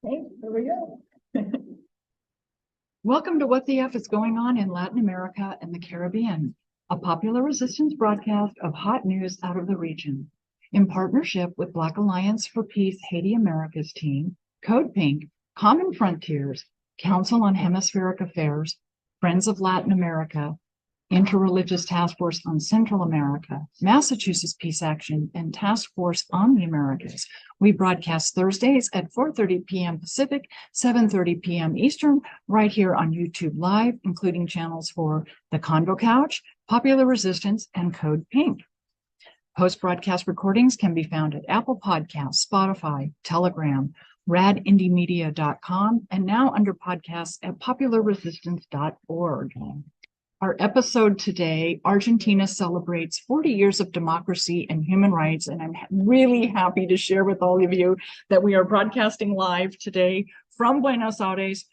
Okay, there we go. Welcome to What the F is Going On in Latin America and the Caribbean, a popular resistance broadcast of hot news out of the region. In partnership with Black Alliance for Peace Haiti America's team, Code Pink, Common Frontiers, Council on Hemispheric Affairs, Friends of Latin America, Interreligious Task Force on Central America, Massachusetts Peace Action, and Task Force on the Americas. We broadcast Thursdays at 4:30 p.m. Pacific, 7:30 p.m. Eastern, right here on YouTube Live, including channels for The Convo Couch, Popular Resistance, and Code Pink. Post-broadcast recordings can be found at Apple Podcasts, Spotify, Telegram, radindiemedia.com, and now under podcasts at popularresistance.org. Our episode today, Argentina celebrates 40 years of democracy and human rights, and I'm really happy to share with all of you that we are broadcasting live today from Buenos Aires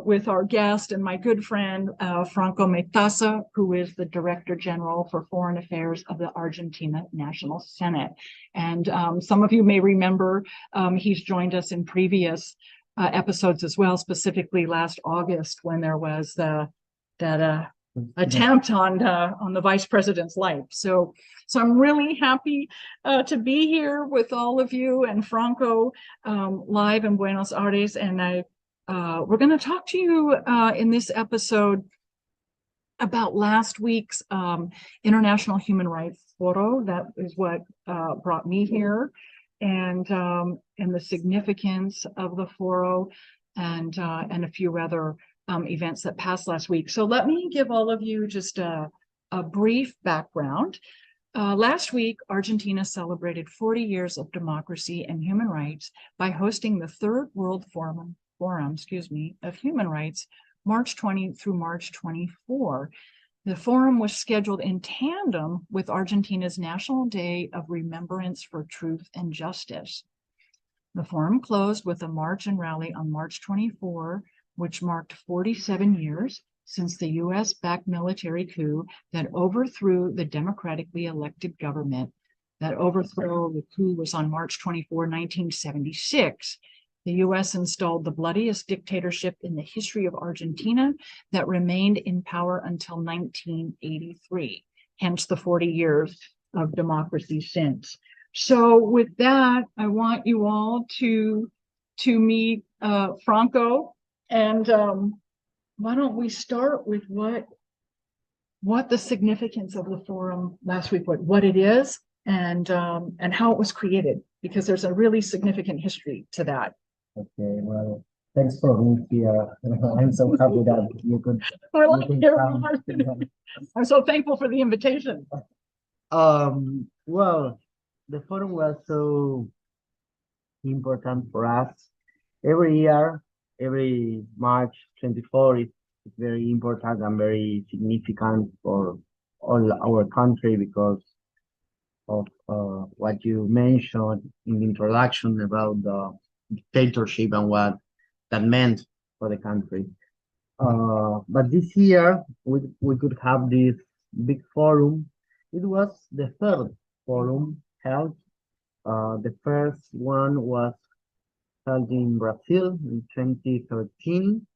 with our guest and my good friend, Franco Metaza, who is the Director General for Foreign Affairs of the Argentina National Senate. And some of you may remember he's joined us in previous episodes as well, specifically last August when there was that attempt on the vice president's life. So I'm really happy to be here with all of you and Franco live in Buenos Aires. And we're going to talk to you in this episode about last week's International Human Rights Foro. That is what brought me here, and the significance of the Foro, and a few other events that passed last week. So let me give all of you just a brief background. Last week, Argentina celebrated 40 years of democracy and human rights by hosting the Third World Forum of Human Rights, March 20 through March 24. The forum was scheduled in tandem with Argentina's National Day of Remembrance for Truth and Justice. The forum closed with a march and rally on March 24, which marked 47 years since the US-back military coup that overthrew the democratically elected government. That overthrow of the coup was on March 24, 1976. The US installed the bloodiest dictatorship in the history of Argentina that remained in power until 1983, hence the 40 years of democracy since. So with that, I want you all to meet Franco. And why don't we start with what the significance of the forum last week, what it is, and how it was created, because there's a really significant history to that. Okay, well, thanks for being here. I'm so happy that you could. I'm so thankful for the invitation. Well, the forum was so important for us. Every year, every March 24 is very important and very significant for all our country because of what you mentioned in the introduction about the dictatorship and what that meant for the country. But this year we could have this big forum. It was the third forum held. The first one was held in Brazil in 2013.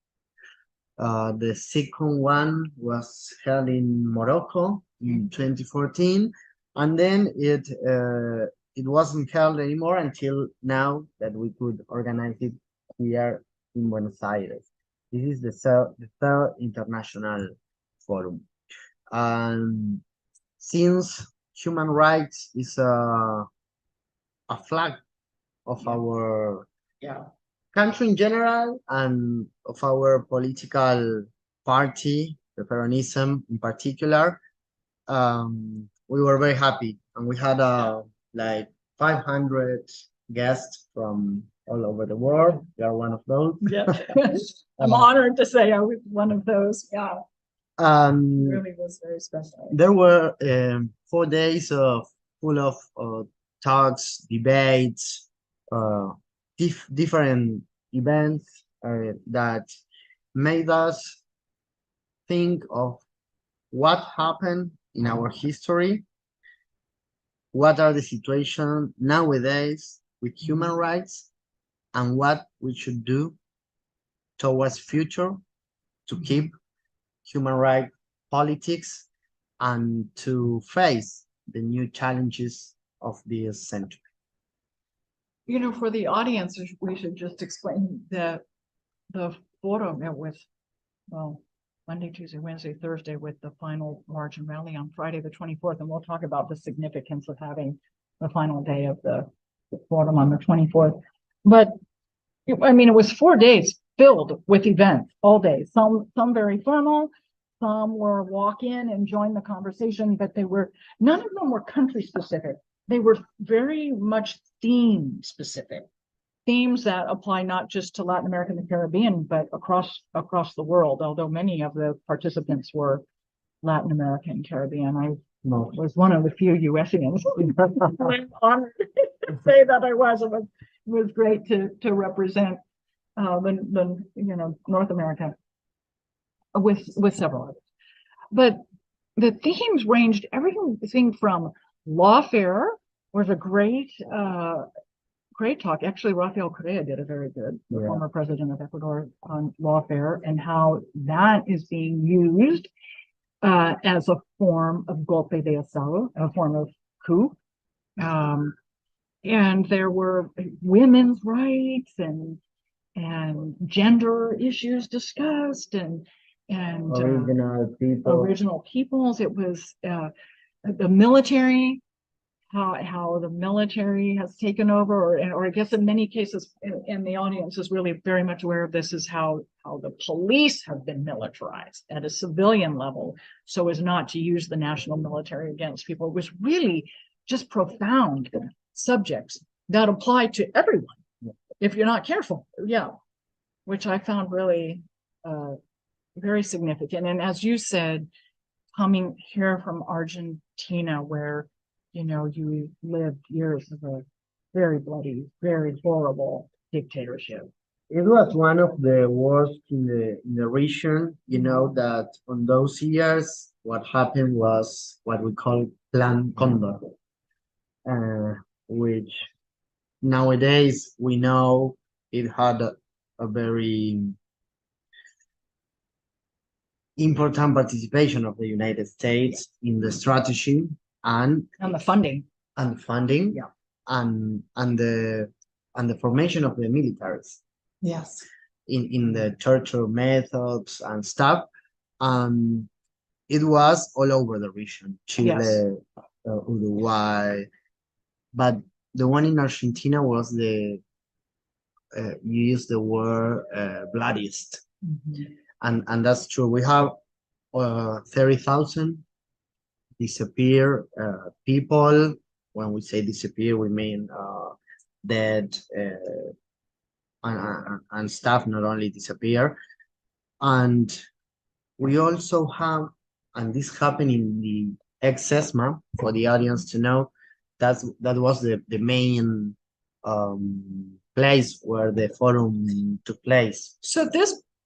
The second one was held in Morocco in 2014, and then it wasn't held anymore until now that we could organize it here in Buenos Aires. This is the third international forum. And since human rights is a flag of our country in general and of our political party, the Peronism in particular, we were very happy, and we had like 500 guests from all over the world. You are one of those. Yeah, I'm honored to say I was one of those. Yeah, it really was very special. There were 4 days full of talks, debates, different events that made us think of what happened in our history, what are the situations nowadays with human rights, and what we should do towards future to keep human rights politics and to face the new challenges of this century. You know, for the audience, we should just explain that the Foro met with, well, Monday, Tuesday, Wednesday, Thursday, with the final march and rally on Friday, the 24th. And we'll talk about the significance of having the final day of the forum on the 24th. But I mean, it was 4 days filled with events all day, some very formal, some were walk in and join the conversation, but none of them were country specific. They were very much theme specific, themes that apply not just to Latin America and the Caribbean, but across the world, although many of the participants were Latin American, Caribbean. I was one of the few USians. I'm honored to say that I was. It was great to represent the North America with several others. But the themes ranged everything from lawfare was a great talk. Actually, Rafael Correa did a very good, the former president of Ecuador, on lawfare and how that is being used as a form of golpe de estado, a form of coup. And there were women's rights and gender issues discussed and original peoples. It was the military, how the military has taken over, or I guess in many cases, and the audience is really very much aware of this, is how the police have been militarized at a civilian level so as not to use the national military against people. It was really just profound subjects that apply to everyone if you're not careful. Which I found really very significant. And as you said, coming here from Argentina, where you lived years of a very bloody, very horrible dictatorship. It was one of the worst in the region. You know that on those years, what happened was what we call Plan Condor, which nowadays we know it had a very important participation of the United States in the strategy and the funding and the formation of the militaries. Yes. In the torture methods and stuff. It was all over the region, Chile, Uruguay, but the one in Argentina was you used the word bloodiest. And that's true. We have 30,000 disappear people. When we say disappear, we mean dead and stuff, not only disappear. And we also have, and this happened in the ex-ESMA, for the audience to know, that was the main place where the forum took place. So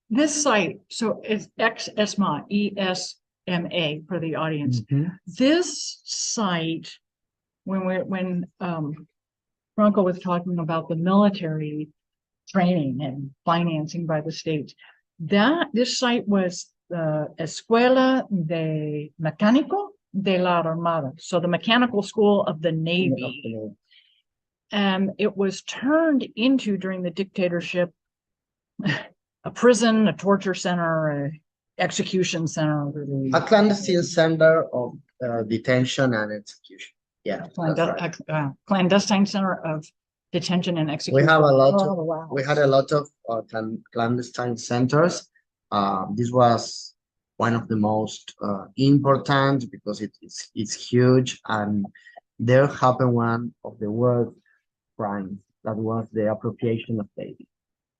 this site, so it's ex-ESMA, ESMA for the audience. This site, when Franco was talking about the military training and financing by the states, this site was the Escuela de Mecánico de la Armada, so the mechanical school of the Navy. And it was turned into, during the dictatorship, a prison, a torture center, a execution center. A clandestine center of detention and execution. Yeah, clandestine center of detention and execution. We have a lot we had a lot of clandestine centers. This was one of the most important because it's huge, and there happened one of the worst crimes, that was the appropriation of babies.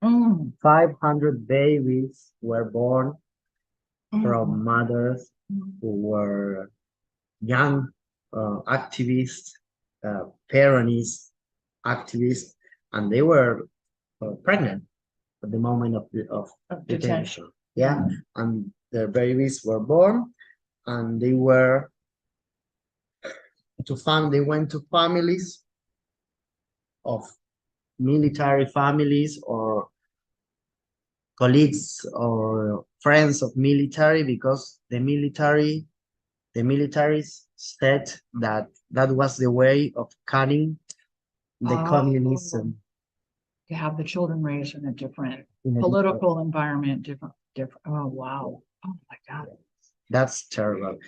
500 babies were born from mothers who were young activists, Peronist activists, and they were pregnant at the moment of detention. And their babies were born, and they went to families of military families or colleagues or friends of military, because the militaries said that that was the way of cutting the Oh. communism To have the children raised in a different in a political environment, different. Oh, wow. Oh my God. That's terrible.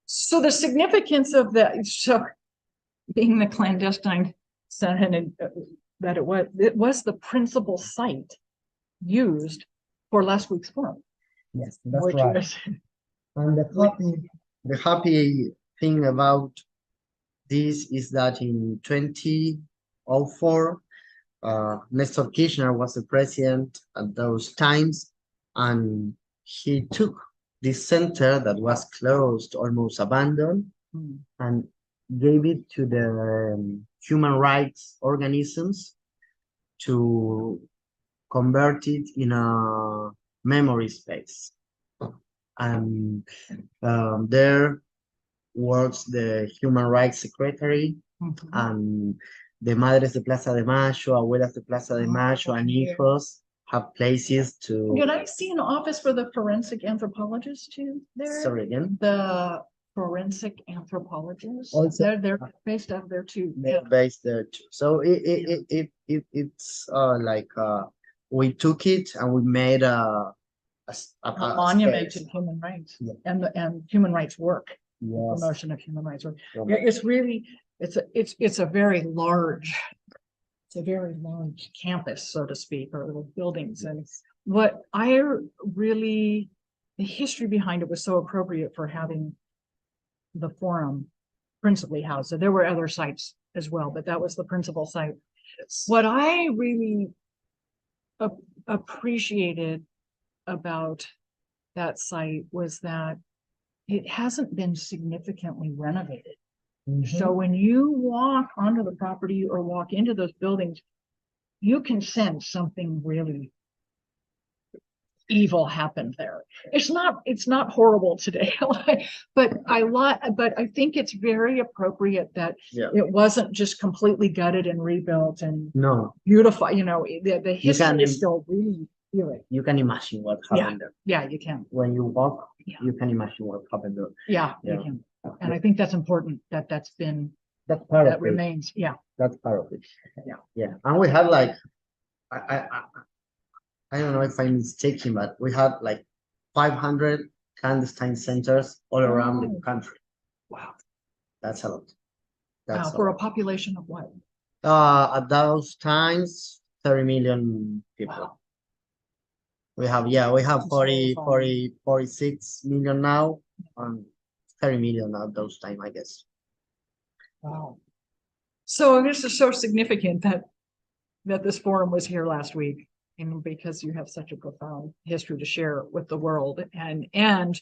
So the significance of that, so being the clandestine Senate, and that it was the principal site used for last week's forum. Yes, that's which right. was- And the happy thing about this is that in 2004, Nestor Kirchner was the president at those times, and he took this center that was closed, almost abandoned, Hmm. and gave it to the human rights organisms to convert it in a memory space. And there works the human rights secretary Mhm. and the Madres de Plaza de Mayo, Abuelas de Plaza de Mayo, and hijos have places to. Did I see an office for the forensic anthropologist too there? Sorry again. The forensic anthropologists. Also- They're based out there too. They're based there too. So it's like we took it and we made A monument to space. human rights. Yeah. And human rights work. Yes. Promotion of human rights work. Yeah. It's really, it's a very large, campus, so to speak, or little buildings. And what I really, the history behind it was so appropriate for having the forum principally housed. So there were other sites as well, but that was the principal site. What I really appreciated about that site was that it hasn't been significantly renovated. So when you walk onto the property or walk into those buildings, you can sense something really evil happened there. It's not horrible today, but I think it's very appropriate that it wasn't just completely gutted and rebuilt and No, beautified. You know, the history is im- still really feeling. you can imagine what happened there. Yeah, you can. When you walk, Yeah. you can imagine what happened there. Yeah, Yeah. you can. And I think that's important that's been, That's part that of it. remains. Yeah. That's part of it. Yeah. Yeah. And we had like, I don't know if I'm mistaken, but we had like 500 clandestine centers all around the country. Wow. That's a lot. Wow. That's For a lot. population of what? At those times, 30 million people. Wow. We have That's 40, so 40, 46 million now, and 30 million at those time, I guess. Wow. So this is so significant that this forum was here last week, and because you have such a profound history to share with the world, and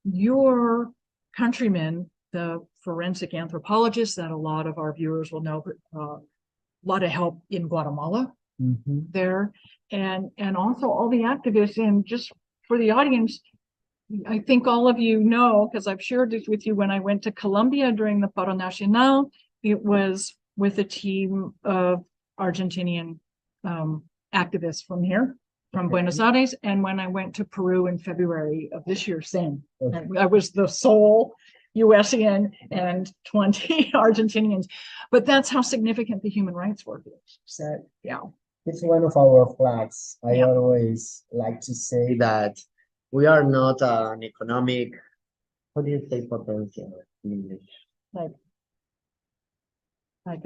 your countrymen, the forensic anthropologists that a lot of our viewers will know, a lot of help in Guatemala there, and also all the activists. And just for the audience, I think all of you know, because I've shared this with you, when I went to Colombia during the Paro Nacional, it was with a team of Argentinian activists from here, from Buenos Aires. And when I went to Peru in February of this year, same. I was the sole USian and 20 Argentinians. But that's how significant the human rights work is. So, yeah. It's one of our flags. I Yeah. always like to say that we are not an economic, how do you say potential in English? Like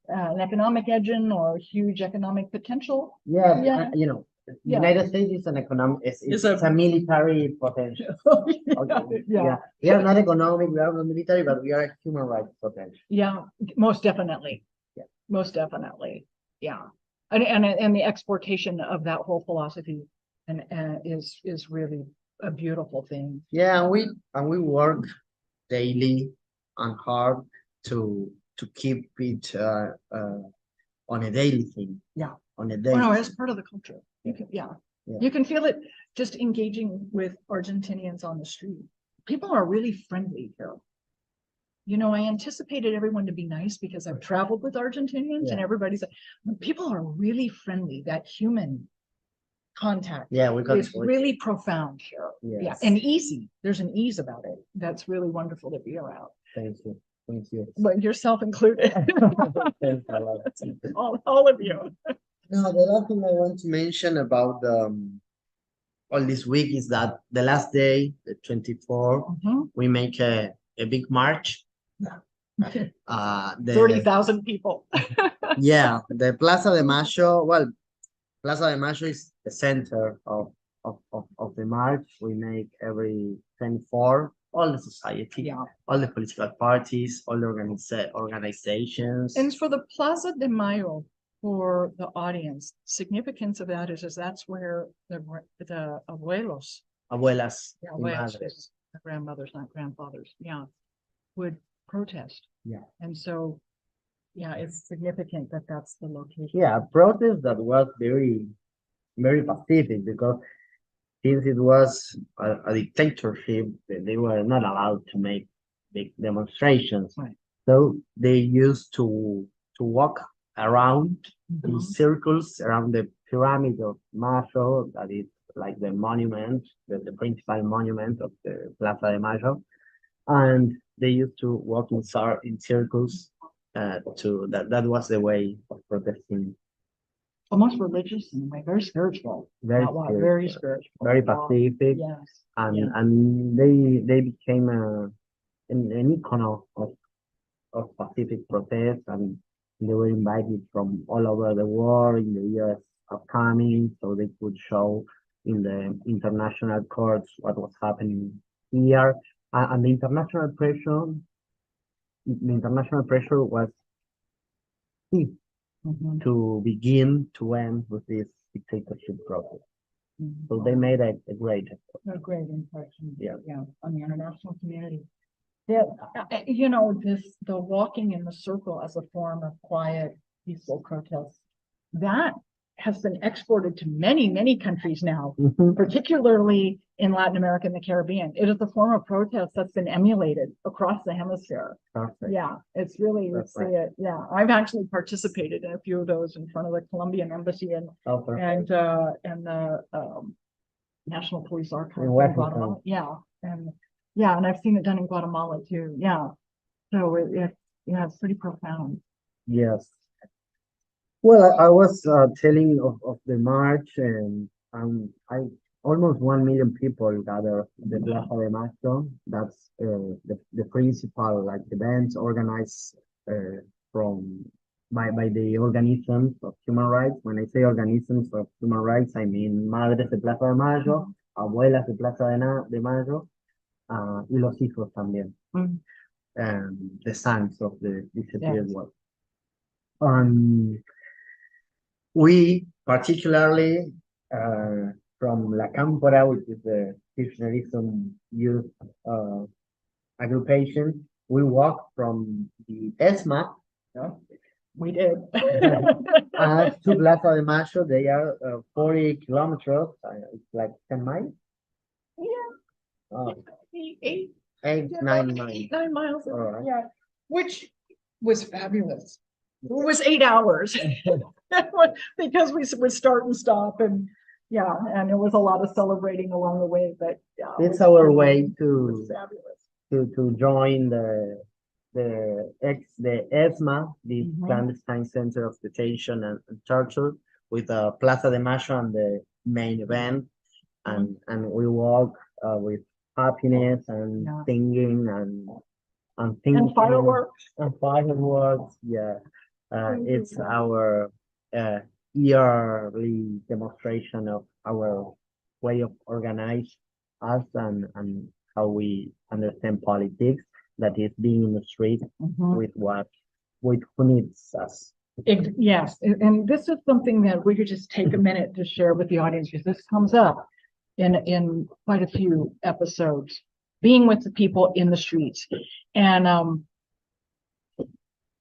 an economic engine or huge economic potential. Yeah, Yeah. you know, Yeah. United States is an economic, it's It's a military potential. Okay. Yeah. We are not economic, we are not military, but we are a human rights potential. Yeah, most definitely. Yeah. Most definitely. Yeah. And the exportation of that whole philosophy and is really a beautiful thing. Yeah, and we work daily and hard to keep it on a daily thing. Yeah. On a Oh, daily. no, it's part of the culture. You can, yeah. Yeah. You can feel it just engaging with Argentinians on the street. People are really friendly here. you know, I anticipated everyone to be nice because I've traveled with Argentinians and Yeah. everybody's, people are really friendly. That human contact Yeah, we got is really profound here. Yeah, Yes. and easy. There's an ease about it. That's really wonderful to be around, Thank you. Thank you. but yourself included. Thanks a lot. all of you. Now, the last thing I want to mention about all this week is that the last day, the 24th, Mhm. we make a big march. The 30,000 people. yeah, the Plaza de Mayo. Well, Plaza de Mayo is the center of the march. We make every 24, all the society, Yeah. all the political parties, all the organizations. And for the Plaza de Mayo, for the audience, significance of that is that's where the abuelos, Abuelas yeah, y abuelos, madres. the grandmothers, not grandfathers, yeah, would protest. Yeah. And so, yeah, it's significant that that's the location. Yeah, a protest that was very, very pacific because since it was a dictatorship, they were not allowed to make big demonstrations. Right. So they used to walk around in Mhm. circles around the pyramid of Mayo, that is like the monument, the principal monument of the Plaza de Mayo. And they used to walk in circles to that was the way of protesting. Almost religious in a way, very spiritual. Very Not wild, spiritual, very spiritual. very Wow. pacific. Yes. And Yeah. and they became an icon of Pacific protest, and they were invited from all over the world in the years upcoming, so they could show in the international courts what was happening here. And the international pressure was key Mhm. to begin to end with this dictatorship process. Mhm. So they made a great effort. A great impression. Yeah. Yeah, on the international community. Yeah, you know, the walking in the circle as a form of quiet, peaceful protest, that has been exported to many, many countries now, Mhm. particularly in Latin America and the Caribbean. It is a form of protest that's been emulated across the hemisphere. Perfect. Yeah, it's really, we That's see right. it. Yeah, I've actually participated in a few of those in front of the Colombian embassy and Perfect. and the National Police Archive In in Washington. Guatemala. Yeah, and I've seen it done in Guatemala too. Yeah, so yeah, it's pretty profound. Yes. Well, I was telling of the march, and I almost 1 million people gathered at the Plaza de Mayo. That's the principal like events organized from by the organisms of human rights. When I say organisms of human rights, I mean Madres de Plaza de Mayo, Abuelas de Plaza de Mayo, y los hijos también, Mm. the sons of the disappeared Yes. ones. We particularly from La Cámpora, which is the Kirchnerism youth aggregation, we walk from the ESMA We did. to Plaza de Mayo. They are 40 kilometers. It's like 10 miles. Yeah, eight, 9 miles. 9 miles. All right. Yeah, which was fabulous. It was 8 hours because we would start and stop, and yeah, and it was a lot of celebrating along the way. But yeah, It's our way it to was fabulous. to join the ESMA, the Mhm. clandestine center of detention and torture, with Plaza de Mayo and the main event, and we walk with happiness and Yeah. singing and thinking And fireworks. and fireworks. Yeah, it's our yearly demonstration of our way of organize us and how we understand politics. That is being in the street Mhm. with who needs us. Yes, and this is something that we could just take a minute to share with the audience, because this comes up in quite a few episodes, being with the people in the streets.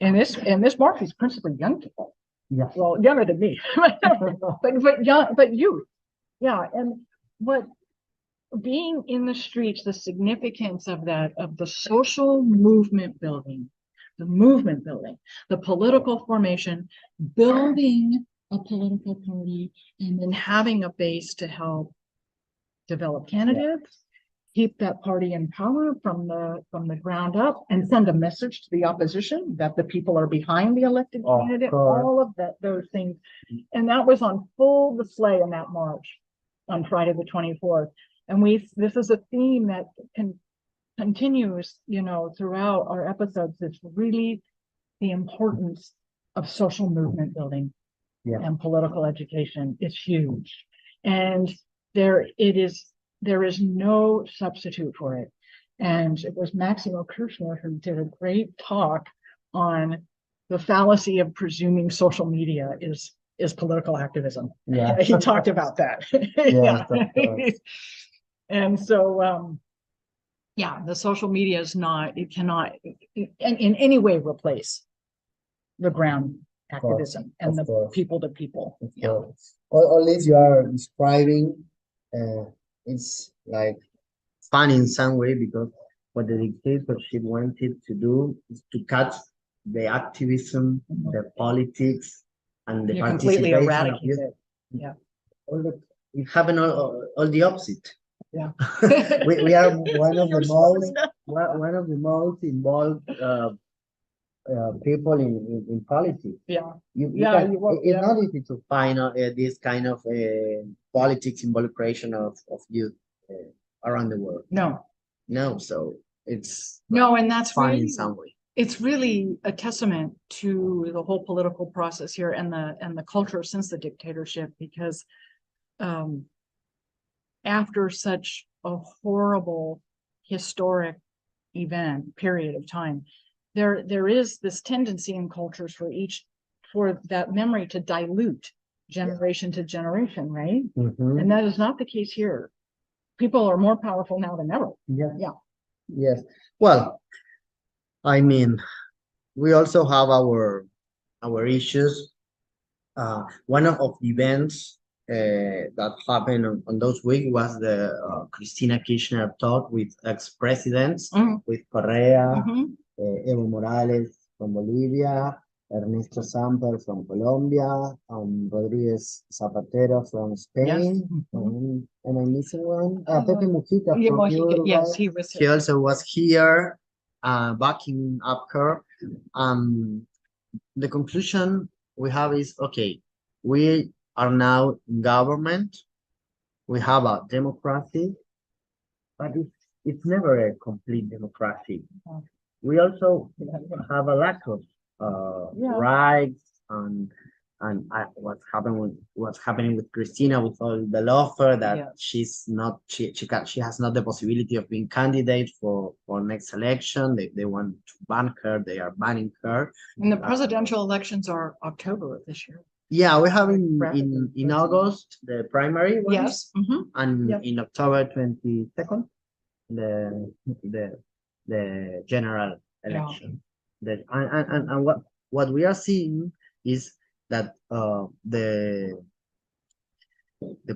And this march is principally young people. Yes. Well, younger than me, but young, but youth. Yeah, and what being in the streets, the significance of that, of the social movement building, the political formation, building a political party, and then having a base to help develop candidates, keep that party in power from the ground up, and send a message to the opposition that the people are behind the elected candidate, all of that, those things. And that was on full display in that march on Friday the 24th. And this is a theme that continues, throughout our episodes. It's really the importance of social movement building and political education is huge. And there is no substitute for it. And it was Maximo Kirchner who did a great talk on the fallacy of presuming social media is political activism. Yeah. He talked about that. Yeah. And so, the social media it cannot in any way replace the ground activism and the people to people. All this you are describing, it's like fun in some way, because what the dictatorship wanted to do is to cut the activism, the politics, and the You completely participation eradicate youth. it. Yeah. It happened all the opposite. Yeah. we are one of the most involved people in politics. Yeah. It's not easy to find this kind of politics involucration of youth around the world. No, so it's and that's fun really, in some way. It's really a testament to the whole political process here and the culture since the dictatorship, because after such a horrible historic period of time, there is this tendency in cultures for that memory to dilute generation to generation, right? And that is not the case here. People are more powerful now than ever. Yes. Well, I mean, we also have our issues. One of the events that happened on those weeks was the Cristina Kirchner talk with ex-presidents, with Correa, Evo Morales from Bolivia, Ernesto Samper from Colombia, Rodriguez Zapatero from Spain, and I'm missing one. Pepe Mujica from Uruguay. Yes, he was. He also was here, backing up her. The conclusion we have is, okay, we are now in government, we have a democracy, but it's never a complete democracy. We also have a lack of rights and what's happening with Cristina, with all the lawfare that she has not the possibility of being candidate for next election. They want to ban her. They are banning her. And the presidential elections are October of this year. Yeah, we have in August the primary ones, and in October 22nd the general election. And what we are seeing is that the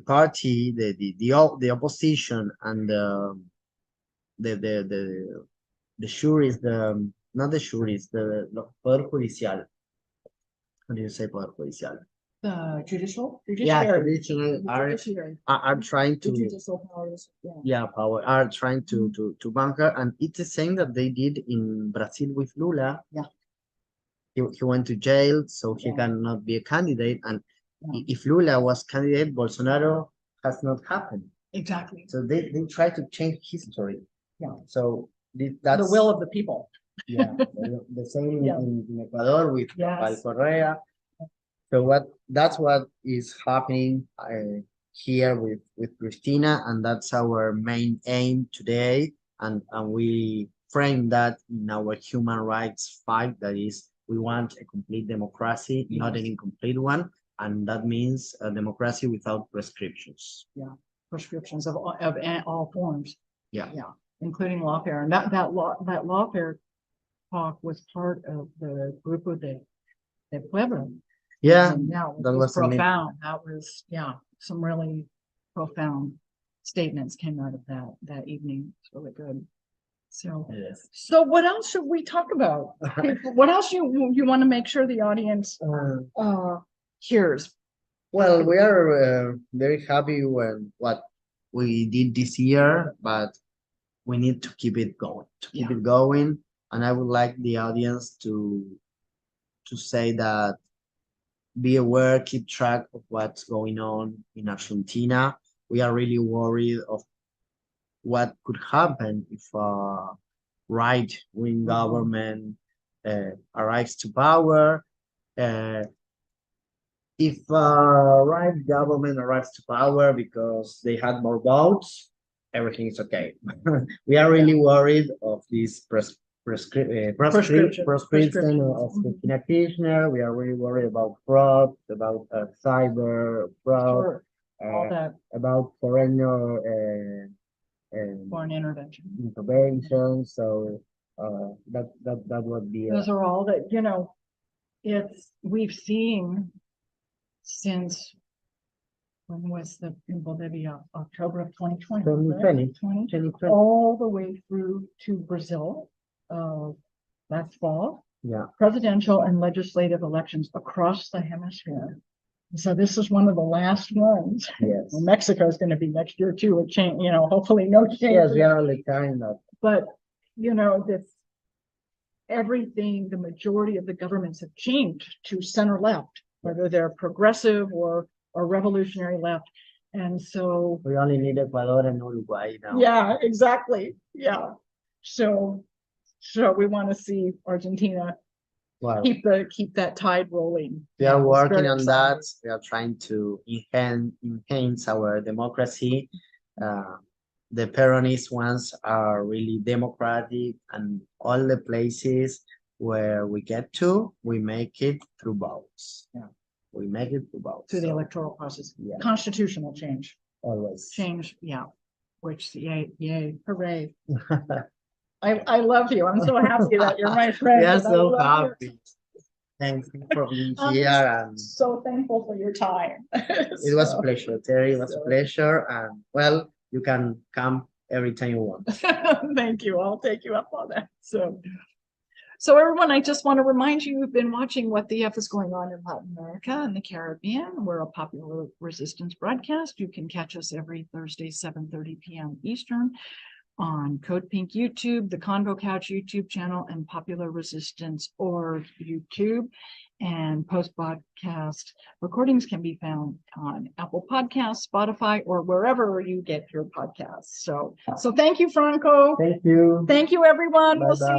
party, the opposition, and the juries, not the juries, the Poder Judicial. How do you say Poder Judicial? The judiciary. Judiciary are trying to. The judicial powers. Power are trying to ban her, and it's the same that they did in Brazil with Lula. He went to jail, so he cannot be a candidate. And if Lula was candidate, Bolsonaro has not happened. Exactly. So they try to change history. So that's the will of the people. The same in Ecuador with Correa. So that's what is happening here with Cristina, and that's our main aim today. And we frame that in our human rights fight. That is, we want a complete democracy, not an incomplete one, and that means a democracy without prescriptions. Prescriptions of all forms. Including lawfare. And that lawfare talk was part of the Grupo de Puebla. That was profound. That was some really profound statements came out of that evening. It's really good. So, Yes. so what else should we talk about? What else you want to make sure the audience hears? Well, we are very happy with what we did this year, but we need to keep it going, And I would like the audience to say that be aware, keep track of what's going on in Argentina. We are really worried of what could happen if a right-wing government arrives to power. If a right government arrives to power because they had more votes, everything is okay. We are really worried of this prescription of Christina Kirchner. We are really worried about fraud, about cyber fraud, All that about foreign intervention. So that would be those are all that we've seen since when was the Bolivia? October of 2020, 2020, all the way through to Brazil last fall. Yeah, presidential and legislative elections across the hemisphere. So this is one of the last ones. Yes. Well, Mexico is going to be next year too. It change, hopefully no change. Yes, we are really kind of. But this everything, the majority of the governments have changed to center left, whether they're progressive or revolutionary left. And so we only need Ecuador and Uruguay now. Yeah, exactly. Yeah. So we want to see Argentina keep that tide rolling. We are working on that. We are trying to enhance our democracy. The Peronist ones are really democratic, and all the places where we get to, we make it through votes. Yeah. We make it through votes. Through the electoral process. Yeah. Constitutional change. Always. Change, yeah. Which, yay, hooray. I love you. I'm so happy that you're my friend. We are so happy. Thanks for being here. I'm so thankful for your time. It was a pleasure, Terry. It was a pleasure. And well, you can come every time you want. Thank you. I'll take you up on that. So everyone, I just want to remind you, you've been watching What the F is Going On in Latin America and the Caribbean. We're a popular resistance broadcast. You can catch us every Thursday, 7:30 p.m. Eastern on Code Pink YouTube, the Convo Couch YouTube channel, and Popular Resistance Org YouTube. And post-podcast recordings can be found on Apple Podcasts, Spotify, or wherever you get your podcasts. So thank you, Franco. Thank you. Thank you, everyone. Bye-bye. We'll see you.